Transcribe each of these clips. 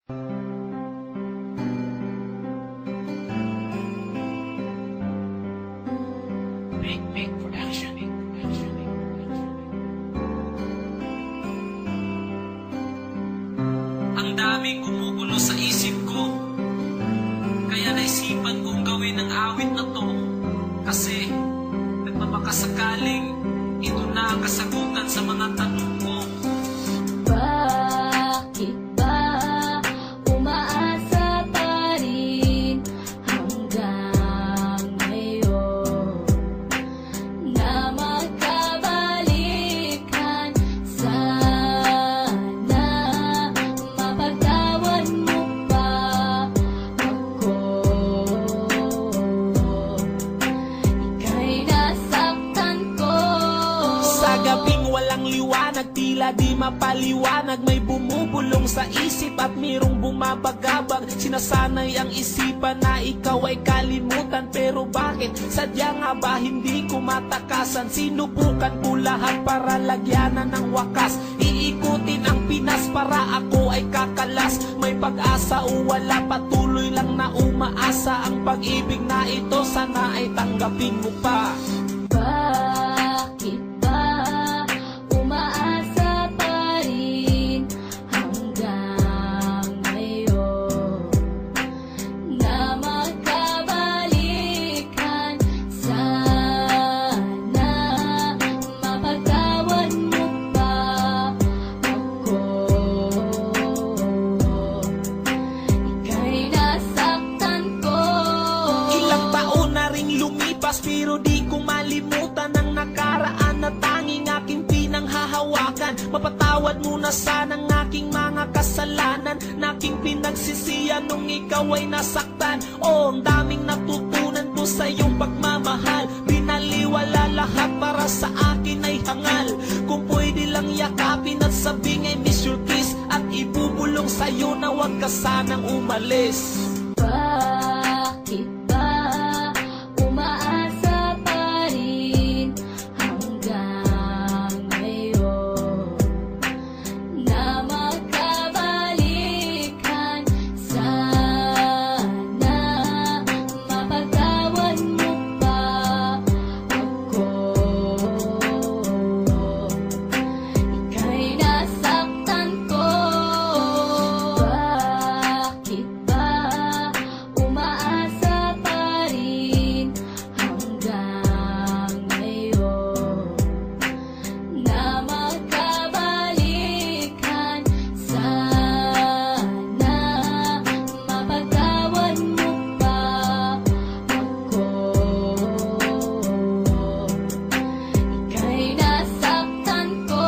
Make production. Ang daming gumugulo sa isip ko, kaya naisipan kong gawin ang awit na to. Kasi nagpapakasakaling ito na ang kasagutan sa mga tanong ko. Bakit ba umaasa pa rin hanggang ngayon na magkabalikan? Sana mapagtawan mo pa ako. Ika'y nasaktan ko. Sa gabing walang liwanag, tila di mapaliwanag, may bumubulong sa isip at mayroong bumabagabag. Sinasanay ang isipan na ikaw ay kalimutan, pero bakit? Sadya nga ba hindi ko matakasan? Sinubukan ko lahat para lagyanan ng wakas. Iikutin ang Pinas para ako ay kakalas. May pag-asa o wala, patuloy lang na umaasa. Ang pag-ibig na ito sana ay tanggapin mo pa. Bakit ba umaasa pa rin hanggang ngayon na magkabalikan? Sana mapagtawan mo pa ako. Ika'y nasaktan ko. Ilang taon na ring lumipas, pero di ko malimutan ang nakaraan na tanging aking pinanghahawakan. Mapatawad mo na sana ang aking mga kasalanan na aking pinagsisiyan nung ikaw ay nasaktan. Oh, ang daming natutunan ko sa iyong pagmamahal. Binaliwala lahat para sa akin ay hangal. Kung pwede lang yakapin at sabing I miss your kiss, at ibubulong sa'yo na huwag ka sanang umalis. Bakit ba umaasa pa rin hanggang ngayon na magkabalikan? Sana mapagtawan mo pa ako. Ika'y nasaktan ko. Bakit ba umaasa pa rin hanggang ngayon na magkabalikan? Sana mapagtawan mo pa ako. Ika'y nasaktan ko.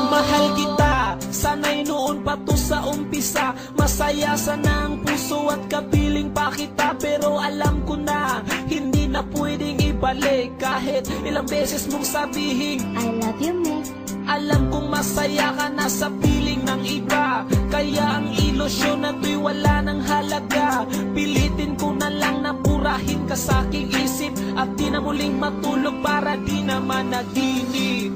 Mahal kita, sana'y noon pa to sa umpisa. Masaya sana ang puso at kapiling pa kita, pero alam ko na hindi na pwedeng ibalik. Kahit ilang beses mong sabihin I love you, me. alam kong masaya ka na sa piling ng iba, kaya ang ilusyon na to'y wala ng halaga. Pilitin ko na lang na burahin ka sa aking isip, at di na muling matulog para di na managinip.